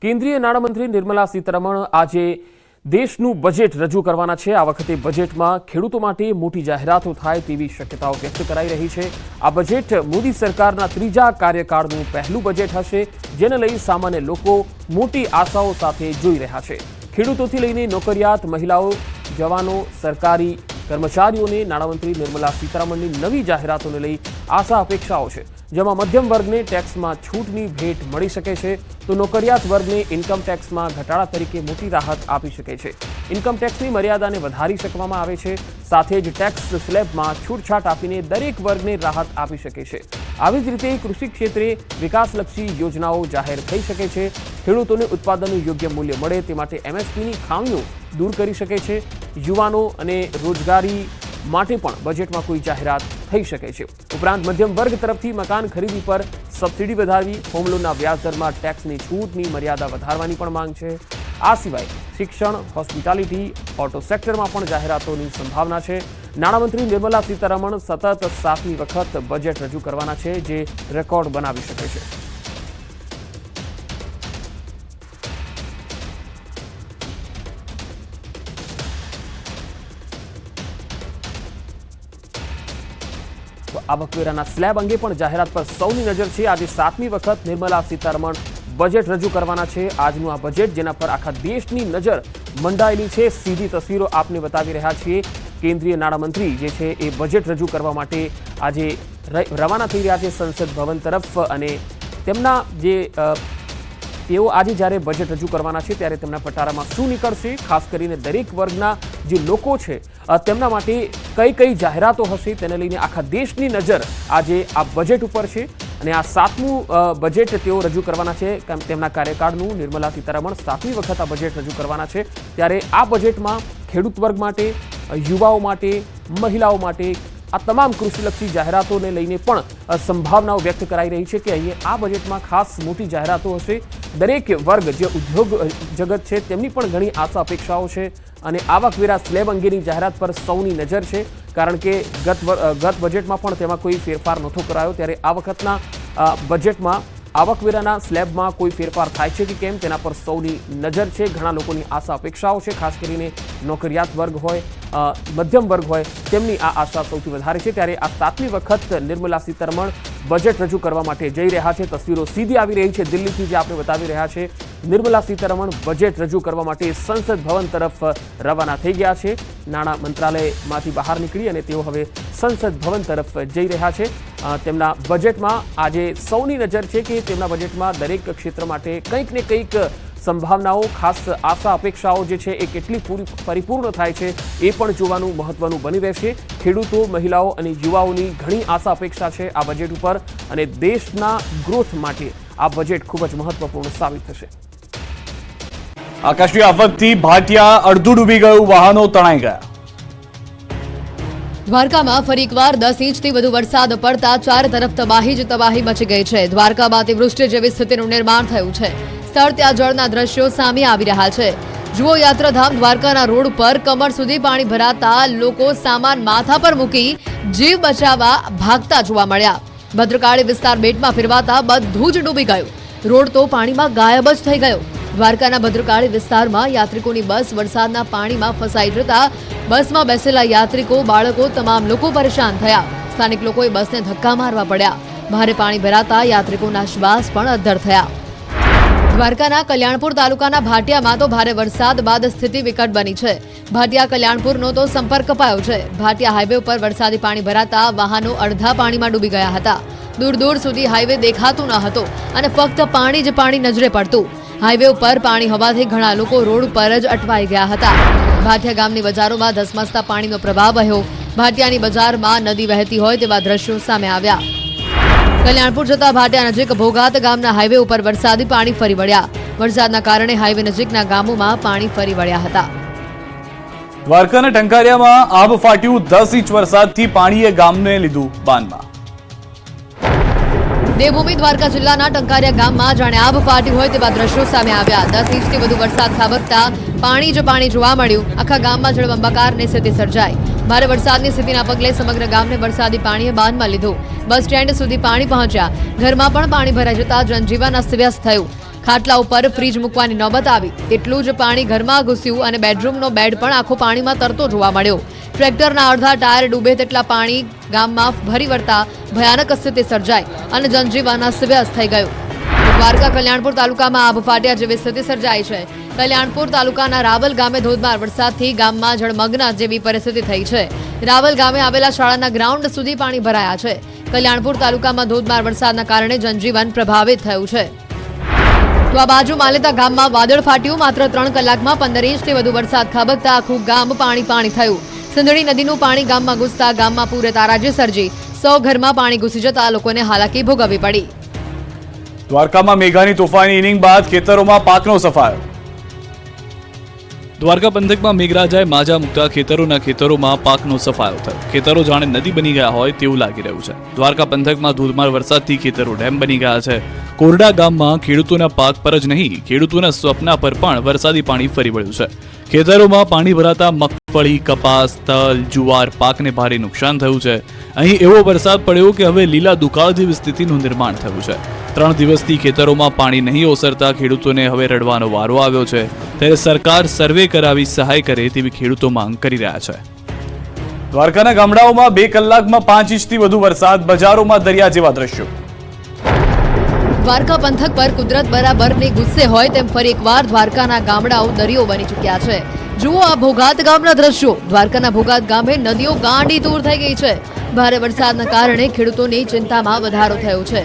કેન્દ્રીય નાણામંત્રી નિર્મલા સીતારમણ આજે દેશનું બજેટ રજૂ કરવાના છે। આ વખતે બજેટમાં ખેડૂતો માટે મોટી જાહેરાતો થાય તેવી શક્યતાઓ વ્યક્ત કરાઈ રહી છે। આ બજેટ મોદી સરકારના ત્રીજા કાર્યકાળનું પહેલું બજેટ હશે, જેને લઈ સામાન્ય લોકો મોટી આશાઓ સાથે જોઈ રહ્યા છે। ખેડૂતોથી લઈને નોકરિયાત, મહિલાઓ, જવાનો, સરકારી કર્મચારીઓને નાણામંત્રી નિર્મલા સીતારમણની નવી જાહેરાતોને લઈ આશા અપેક્ષાઓ છે, જેમાં મધ્યમ વર્ગને ટેક્સમાં છૂટની ભેટ મળી શકે છે, તો નોકરિયાત વર્ગને ઇન્કમ ટેક્સમાં ઘટાડા તરીકે મોટી રાહત આપી શકે છે। ઇન્કમ ટેક્સની મર્યાદાને વધારી શકવામાં આવે છે, સાથે જ ટેક્સ સ્લેબમાં છૂટછાટ આપીને દરેક વર્ગને રાહત આપી શકે છે। આવી જ રીતે કૃષિ ક્ષેત્રે વિકાસલક્ષી યોજનાઓ જાહેર થઈ શકે છે। ખેડૂતોને ઉત્પાદનનું યોગ્ય મૂલ્ય મળે તે માટે એમએસપીની ખામીઓ દૂર કરી શકે છે। યુવાનો અને રોજગારી માટે પણ બજેટમાં કોઈ જાહેરાત થઈ શકે છે। ઉપરાંત મધ્યમ વર્ગ તરફથી મકાન ખરીદી પર સબસિડી વધારવી, હોમ લોનના વ્યાજદરમાં ટેક્સની છૂટની મર્યાદા વધારવાની પણ માંગ છે। આ સિવાય શિક્ષણ, હોસ્પિટાલિટી, ઓટો સેક્ટરમાં પણ જાહેરાતોની સંભાવના છે। નાણામંત્રી નિર્મલા સીતારમણ સતત 7મી વખત બજેટ રજૂ કરવાના છે, જે રેકોર્ડ બનાવી શકે છે। આવકવેરાના સ્લેબ અંગે પણ જાહેરાત પર સૌની નજર છે। આજે 7મી વખત નિર્મલા સીતારમણ બજેટ રજૂ કરવાના છે। આજનું આ બજેટ જેના પર આખા દેશની નજર મંડાયેલી છે, સીધી તસવીરો આપને બતાવી રહ્યા છીએ। કેન્દ્રીય નાણામંત્રી જે છે એ બજેટ રજૂ કરવા માટે આજે રવાના થઈ રહ્યા છે સંસદ ભવન તરફ, અને તેમના જે તેઓ આજે જ્યારે બજેટ રજૂ કરવાના છે ત્યારે તેમના પટારામાં શું નીકળશે, ખાસ કરીને દરેક વર્ગના જે લોકો છે તેમના માટે કઈ કઈ જાહેરાતો હશે તેને લઈને આખા દેશની નજર આજે આ બજેટ ઉપર છે। અને આ 7મું બજેટ તેઓ રજૂ કરવાના છે તેમના કાર્યકાળનું। નિર્મલા સીતારમણ 7મી વખત આ બજેટ રજૂ કરવાના છે, ત્યારે આ બજેટમાં ખેડૂત વર્ગ માટે, યુવાઓ માટે, મહિલાઓ માટે આ તમામ કૃષિલક્ષી જાહેરાતોને લઈને પણ સંભાવનાઓ વ્યક્ત કરાઈ રહી છે કે અહીંયા આ બજેટમાં ખાસ મોટી જાહેરાતો હશે। દરેક વર્ગ જે ઉદ્યોગ જગત છે તેમની પણ ઘણી આશા અપેક્ષાઓ છે, અને આવકવેરા સ્લેબ અંગેની જાહેરાત પર સૌની નજર છે, કારણ કે ગત બજેટમાં પણ તેમાં કોઈ ફેરફાર નહોતો કરાયો, ત્યારે આ વખતના બજેટમાં આવકવેરાના સ્લેબમાં કોઈ ફેરફાર થાય છે કે કેમ તેના પર સૌની નજર છે। ઘણા લોકોની આશા અપેક્ષાઓ છે, ખાસ કરીને નોકરિયાત વર્ગ હોય, મધ્યમ વર્ગ હોય, તેમની આ આશા સૌથી વધારે છે। ત્યારે આ 7મી વખત નિર્મલા સીતારમણ બજેટ રજૂ કરવા માટે જઈ રહ્યા છે। તસવીરો સીધી આવી રહી છે દિલ્હીથી, જે આપણે બતાવી રહ્યા છે। નિર્મલા સીતારમણ બજેટ રજૂ કરવા માટે સંસદ ભવન તરફ રવાના થઈ ગયા છે। નાણાં મંત્રાલયમાંથી બહાર નીકળી અને તેઓ હવે સંસદ ભવન તરફ જઈ રહ્યા છે। તેમના બજેટમાં આજે સૌની નજર છે કે તેમના બજેટમાં દરેક ક્ષેત્ર માટે કંઈક ને કંઈક સંભાવનાઓ, ખાસ આશા અપેક્ષાઓ જે છે એ કેટલી પરિપૂર્ણ થાય છે એ પણ જોવાનું મહત્વનું બની રહેશે। ખેડૂતો, મહિલાઓ અને યુવાઓની ઘણી આશા અપેક્ષા છે આ બજેટ ઉપર, અને દેશના ગ્રોથ માટે આ બજેટ ખૂબ જ મહત્વપૂર્ણ સાબિત થશે। આકાશી આફતથી ભાટિયા અડધું ડૂબી ગયું, વાહનો તણાઈ ગયા। દ્વારકામાં ફરી એકવાર 10 ઇંચથી વધુ વરસાદ પડતા ચારે તરફ તબાહી જ તબાહી મચી ગઈ છે। દ્વારકામાં અતિવૃષ્ટિ જેવી સ્થિતિનું નિર્માણ થયું છે। સ્થળ ત્યાં જળના દ્રશ્યો સામે આવી રહ્યા છે। જુઓ, યાત્રાધામ દ્વારકાના રોડ પર કમર સુધી પાણી ભરાતા લોકો સામાન માથા પર મૂકી જીવ બચાવવા ભાગતા જોવા મળ્યા। ભદ્રકાળી વિસ્તાર બેટમાં ફેરવાતા બધું જ ડૂબી ગયું। રોડ તો પાણીમાં ગાયબ જ થઈ ગયો। દ્વારકાના ભદ્રકાળી વિસ્તારમાં યાત્રિકોની બસ વરસાદના પાણીમાં ફસાઈ જતા બસમાં બેસેલા યાત્રિકો, બાળકો, તમામ લોકો પરેશાન થયા। સ્થાનિક લોકોએ બસને ધક્કા મારવા પડ્યા। ભારે પાણી ભરાતા યાત્રિકોના શ્વાસ પણ અદ્ધર થયા। દ્વારકાના કલ્યાણપુર તાલુકાના ભાટિયામાં તો ભારે વરસાદ બાદ સ્થિતિ વિકટ બની છે। ભાટિયા કલ્યાણપુરનો તો સંપર્ક કપાયો છે। ભાટિયા હાઈવે ઉપર વરસાદી પાણી ભરાતા વાહનો અડધા પાણીમાં ડૂબી ગયા હતા। દૂર દૂર સુધી હાઈવે દેખાતું ન હતો અને ફક્ત પાણી જ પાણી નજરે પડતું। હાઈવે ઉપર પાણી હોવાથી ઘણા લોકો રોડ પર જ અટવાઈ ગયા હતા। ભાટિયા ગામની બજારોમાં ધસમસતા પાણીનો પ્રવાહ વહ્યો। ભાટિયાની બજારમાં નદી વહેતી હોય તેવા દ્રશ્યો સામે આવ્યા। કલ્યાણપુર જતા ભાટિયા નજીક ભોગાત ગામના હાઈવે ઉપર વરસાદી પાણી ફરી વળ્યા। વરસાદના કારણે હાઈવે નજીકના ગામોમાં પાણી ફરી વળ્યા હતા। દ્વારકાના ટંકારિયામાં આબ ફાટ્યું, 10 ઇંચ વરસાદથી પાણીએ ગામને લીધું બાનમાં। દેવભૂમિ દ્વારકા જિલ્લાના ટંકારિયા ગામમાં જાણે આબ ફાટી હોય તેવા દ્રશ્યો સામે આવ્યા। 10 ઇંચથી વધુ વરસાદ ખાબકતા પાણી જ પાણી જોવા મળ્યું। આખા ગામમાં જળબંબાકારની સ્થિતિ સર્જાઈ। ભારે વરસાદની સ્થિતિના પગલે સમગ્ર ગામને વરસાદી પાણીએ બાંધમાં લીધું। બસ સ્ટેન્ડ સુધી પાણી પહોંચ્યા। ઘરમાં પણ પાણી ભરાઈ જતા જનજીવન અસ્તવ્યસ્ત થયું। ખાટલા ઉપર ફ્રીજ મૂકવાની નોબત આવી તેટલું જ પાણી ઘરમાં ઘૂસ્યું અને બેડરૂમનો બેડ પણ આખો પાણીમાં તરતો જોવા મળ્યો. ટ્રેક્ટરના અડધા ટાયર ડૂબે તેટલા પાણી ગામમાં ભરી વળતા ભયાનક સ્થિતિ સર્જાઈ અને જનજીવન અસ્તવ્યસ્ત થઈ ગયું. દ્વારકા કલ્યાણપુર તાલુકામાં આબ ફાટ્યા જેવી સ્થિતિ સર્જાઈ છે. કલ્યાણપુર તાલુકાના રાવલ ગામે ધોધમાર વરસાદથી ગામમાં જળમગ્ન જેવી પરિસ્થિતિ થઈ છે. રાવલ ગામે આવેલા શાળાના ગ્રાઉન્ડ સુધી પાણી ભરાયા છે. કલ્યાણપુર તાલુકામાં ધોધમાર વરસાદના કારણે જનજીવન પ્રભાવિત થયું છે. તો આ બાજુ માલેતા ગામમાં વાદળ ફાટ્યું. માત્ર 3 કલાકમાં 15 ઇંચથી વધુ વરસાદ ખાબકતા આખું ગામ પાણી થયું. સિંધણી નદીનું પાણી ગામમાં ઘૂસતા ગામમાં પૂરે તારાજી સર્જી 100 ઘરમાં પાણી ઘૂસી જતા લોકોને હાલાકી ભોગવવી પડી. દ્વારકામાં મેઘાની તોફાની ઇનિંગ બાદ ખેતરોમાં પાકનો સફાયો. દ્વારકા પંથકમાં મેઘરાજાએ માજા મૂકતા ખેતરોમાં પાકનો સફાયો થયો. ખેતરો જાણે નદી બની ગયા હોય તેવું લાગી રહ્યું છે. દ્વારકા પંથકમાં ધોધમાર વરસાદથી ખેતરો ડેમ બની ગયા છે. કોરડા ગામમાં ખેડૂતોના પાક પર જ નહીં, ખેડૂતોના સ્વપ્ના પર પણ વરસાદી પાણી ફરી વળ્યું છે. ખેતરોમાં પાણી ભરાતા મગફળી, કપાસ, તલ, જુવાર પાકને ભારે નુકસાન થયું છે. અહીં એવો વરસાદ પડ્યો કે હવે લીલા દુકાળ જેવી સ્થિતિનું નિર્માણ થયું છે. 3 દિવસથી ખેતરોમાં પાણી નહીં ઓસરતા ખેડૂતોને હવે રડવાનો વારો આવ્યો છે. ત્યારે સરકાર સર્વે કરાવી સહાય કરે તેવી ખેડૂતો માંગ કરી રહ્યા છે. દ્વારકાના ગામડાઓમાં 2 કલાકમાં 5 ઇંચથી વધુ વરસાદ, બજારોમાં દરિયા જેવા દ્રશ્યો. દ્વારકા પંથક પર કુદરત બરાબરની ગુસ્સે હોય તેમ ફરી એકવાર દ્વારકાના ગામડાઓ દરિયો બની ચૂક્યા છે. જુઓ આ ભોગાત ગામના દ્રશ્યો. દ્વારકાના ભોગાત ગામે નદીઓ ગાંડી તૂર થઈ ગઈ છે. ભારે વરસાદના કારણે ખેડૂતોની ચિંતામાં વધારો થયો છે.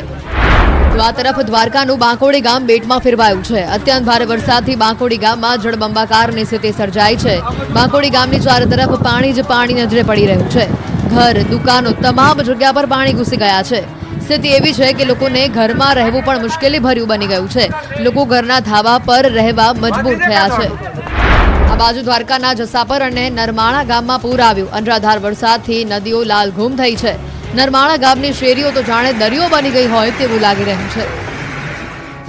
તો આ તરફ દ્વારકાનું બાંકોડી ગામ બેટમાં ફેરવાયું છે. અત્યંત ભારે વરસાદથી બાંકોડી ગામમાં જળબંબાકારની સ્થિતિ સર્જાઈ છે. બાંકોડી ગામની ચારે તરફ પાણી જ પાણી નજરે પડી રહ્યું છે. ઘર, દુકાનો તમામ જગ્યા પર પાણી ઘૂસી ગયા છે. સ્થિતિ એવી છે કે લોકોને ઘરમાં રહેવું પણ મુશ્કેલી ભર્યું બની ગયું છે. લોકો ઘરના ધાબા પર રહેવા મજબૂર થયા છે. આ બાજુ દ્વારકાના જસાપર અને નરમાણા ગામમાં પૂર આવ્યું. અનરાધાર વરસાદથી નદીઓ લાલઘૂમ થઈ છે. નરમાણા ગામની શેરીઓ તો જાણે દરિયો બની ગઈ હોય તેવું લાગી રહ્યું છે.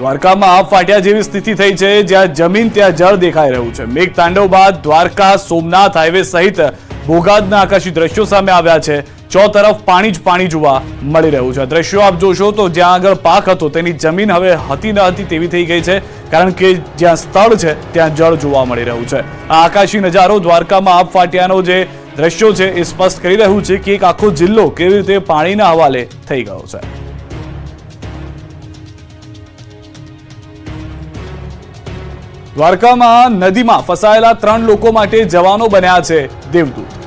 દ્વારકામાં આબ ફાટ્યા જેવી સ્થિતિ થઈ છે. જ્યાં જમીન ત્યાં જળ દેખાઈ રહ્યું છે. મેઘ તાંડવ બાદ દ્વારકા સોમનાથ હાઈવે સહિત ભોગાતના આકાશી દ્રશ્યો સામે આવ્યા છે. તરફ પાણી જ પાણી જોવા મળી રહ્યું છે. દ્રશ્યો આપ જોશો તો જ્યાં આગળ પાક હતો તેની જમીન હવે હતી ન હતી તેવી થઈ ગઈ છે. કારણ કે જ્યાં સ્થળ છે ત્યાં જળ જોવા મળી રહ્યું છે. આ આકાશી નજારો દ્વારકામાં આબ ફાટ્યાનો જે દ્રશ્યો છે એ સ્પષ્ટ કરી રહ્યું છે કે એક આખો જિલ્લો કેવી રીતે પાણીના હવાલે થઈ ગયો છે. દ્વારકામાં નદીમાં ફસાયેલા 3 લોકો માટે જવાનો બન્યા છે દેવદૂત.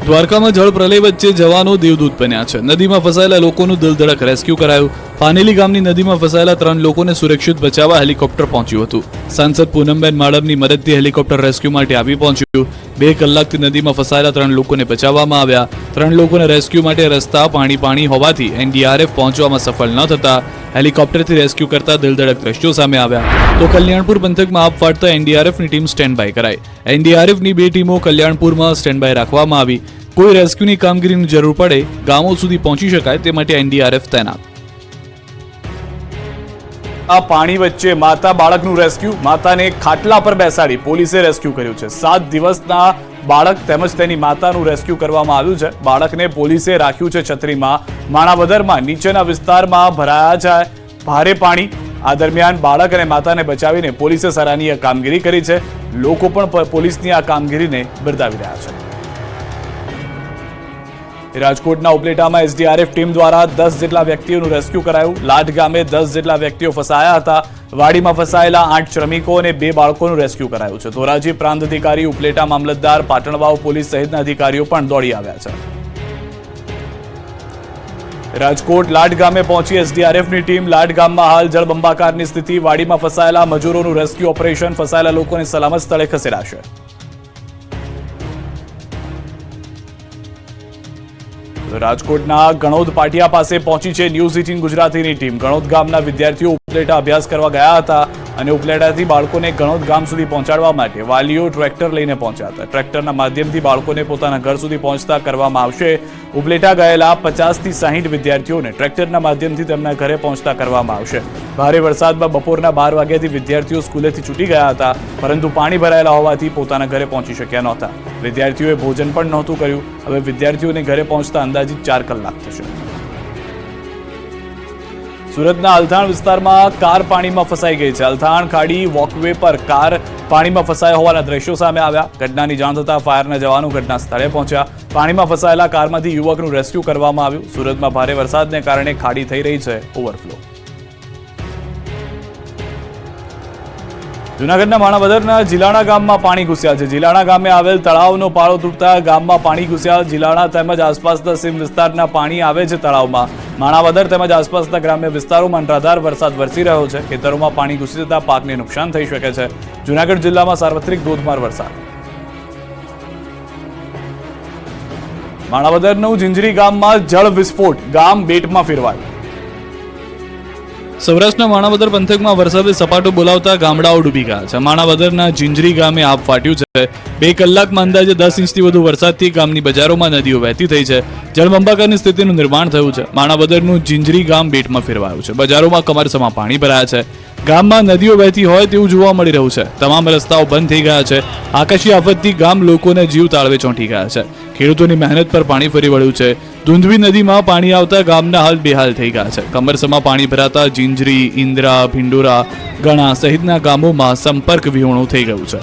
દ્વારકામાં જળ પ્રલય વચ્ચે જવાનો દેવદૂત બન્યા છે. નદીમાં ફસાયેલા લોકોનું દિલધડક રેસ્ક્યુ કરાયું. પાનેલી ગામની નદીમાં ફસાયેલા 3 લોકોને સુરક્ષિત બચાવવા હેલિકોપ્ટર પહોંચ્યું હતું. સાંસદ પૂનમબેન માડમની મદદથી હેલિકોપ્ટર રેસ્ક્યુ માટે આવી પહોંચ્યું. 2 કલાકથી નદીમાં ફસાયેલા 3 લોકોને બચાવવામાં આવ્યા. 3 લોકોને રેસ્ક્યુ માટે રસ્તા પાણી હોવાથી એનડીઆરએફ પહોંચવામાં સફળ ન થતા હેલિકોપ્ટરથી રેસ્ક્યુ કરતા દિલધડક દ્રશ્યો સામે આવ્યા. તો કલ્યાણપુર પંથકમાં આબ ફાટતા એનડીઆરએફની ટીમ સ્ટેન્ડ બાય કરાઈ. એનડીઆરએફની 2 ટીમો કલ્યાણપુરમાં સ્ટેન્ડ બાય રાખવામાં આવી. કોઈ રેસ્ક્યુની કામગીરીની જરૂર પડે, ગામો સુધી પહોંચી શકાય તે માટે એનડીઆરએફ તૈનાત. આ પાણી વચ્ચે માતા બાળકનું રેસ્ક્યુ. માતાને ખાટલા પર બેસાડી પોલીસે રેસ્ક્યુ કર્યું છે. 7 દિવસના બાળક તેમજ તેની માતાનું રેસ્ક્યુ કરવામાં આવ્યું છે. બાળકને પોલીસે રાખ્યું છે છત્રીમાં. માણાવદરમાં નીચેના વિસ્તારમાં ભરાયા છે ભારે પાણી. આ દરમિયાન બાળક અને માતાને બચાવીને પોલીસે સરાહનીય કામગીરી કરી છે. લોકો પણ પોલીસની આ કામગીરીને બિરદાવી રહ્યા છે. રાજકોટના ઉપલેટામાં એસડીઆરએફ ટીમ દ્વારા 10 જેટલા વ્યક્તિઓનું રેસ્ક્યુ કરાયું. લાઠ ગામે 10 જેટલા વ્યક્તિઓ ફસાયા હતા. વાડીમાં ફસાયેલા 8 શ્રમિકો અને 2 બાળકોનું રેસ્ક્યુ કરાયું છે. ધોરાજી પ્રાંત અધિકારી, ઉપલેટા મામલતદાર, પાટણવાવ પોલીસ સહિતના અધિકારીઓ પણ દોડી આવ્યા છે. રાજકોટ લાઠ ગામે પહોંચી એસડીઆરએફની ટીમ. લાઠ ગામમાં હાલ જળબંબાકારની સ્થિતિ. વાડીમાં ફસાયેલા મજૂરોનું રેસ્ક્યુ ઓપરેશન. ફસાયેલા લોકોને સલામત સ્થળે ખસેડાશે. રાજકોટના ગણોદ પાટિયા પાસે પહોંચી છે ન્યૂઝ 18 ગુજરાતીની ટીમ. ગણોદ ગામના વિદ્યાર્થીઓ ઉપલેટા અભ્યાસ કરવા ગયા હતા અને ઉપલેટાથી બાળકોને ગણોદ ગામ સુધી પહોંચાડવા માટે વાલીઓ ટ્રેક્ટર લઈને પહોંચ્યા હતા. ટ્રેક્ટરના માધ્યમથી બાળકોને પોતાના ઘર સુધી પહોંચતા કરવામાં આવશે. ઉપલેટા ગયેલા 50 થી 60 વિદ્યાર્થીઓને ટ્રેક્ટરના માધ્યમથી તેમના ઘરે પહોંચતા કરવામાં આવશે. ભારે વરસાદમાં બપોરના 12 વાગ્યાથી વિદ્યાર્થીઓ સ્કૂલેથી છૂટી ગયા હતા, પરંતુ પાણી ભરાયેલા હોવાથી પોતાના ઘરે પહોંચી શક્યા નહોતા. વિદ્યાર્થીઓએ ભોજન પણ નહોતું કર્યું. હવે વિદ્યાર્થીઓને ઘરે પહોંચતા અંદાજિત 4 કલાક થશે. સુરતના અલથાણ વિસ્તારમાં કાર પાણીમાં ફસાઈ ગઈ છે. અલથાણ ખાડી વોકવે પર કાર પાણીમાં ફસાયા હોવાના દ્રશ્યો સામે આવ્યા. ઘટનાની જાણ થતાં ફાયરના જવાનો ઘટના સ્થળે પહોંચ્યા. પાણીમાં ફસાયેલા કારમાંથી યુવકનું રેસ્ક્યુ કરવામાં આવ્યું. સુરતમાં ભારે વરસાદને કારણે ખાડી થઈ રહી છે ઓવરફ્લો. જૂનાગઢના માણાવદરના જીલાણા ગામમાં પાણી ઘૂસ્યા છે. જીલાણા ગામે આવેલ તળાવનો પાળો તૂટતા ગામમાં પાણી ઘૂસ્યા. જીલાણા તેમજ આસપાસના સીમ વિસ્તારના પાણી આવે છે તળાવમાં. માણાવદર તેમજ આસપાસના ગ્રામ્ય વિસ્તારોમાં અનરાધાર વરસાદ વરસી રહ્યો છે. ખેતરોમાં પાણી ઘૂસી જતા પાકને નુકસાન થઈ શકે છે. જૂનાગઢ જિલ્લામાં સાર્વત્રિક ધોધમાર વરસાદ. માણાવદરનું જિંજરી ગામમાં જળ વિસ્ફોટ, ગામ બેટમાં ફેરવાયું. સૌરાષ્ટ્રના માણાવદર પંથકમાં વરસાદે સપાટો બોલાવતા ગામડાઓ ડૂબી ગયા છે. માણાવદરના જિંજરી ગામે આબ ફાટ્યું છે. 2 કલાકમાં અંદાજે 10 ઇંચથી વધુ વરસાદથી ગામની બજારોમાં નદીઓ વહેતી થઈ છે. જળબંબાકારની સ્થિતિનું નિર્માણ થયું છે. માણાવદરનું જિંજરી ગામ બેટમાં ફેરવાયું છે. બજારોમાં કમરસમાં પાણી ભરાયા છે. ગામમાં નદીઓ વહેતી હોય તેવું જોવા મળી રહ્યું છે. તમામ રસ્તાઓ બંધ થઈ ગયા છે. આકાશી આફતથી ગામ લોકોને જીવ તાળવે ચોંટી ગયા છે. ખેડૂતોની મહેનત પર પાણી ફરી વળ્યું છે. ધુંધવી નદીમાં પાણી આવતા ગામના હાલ બેહાલ થઈ ગયા છે. કમરસમાં પાણી ભરાતા જિંજરી, ઇન્દ્રા, ભિંડોરા, ગણા સહિતના ગામોમાં સંપર્ક વિહોણું થઈ ગયું છે.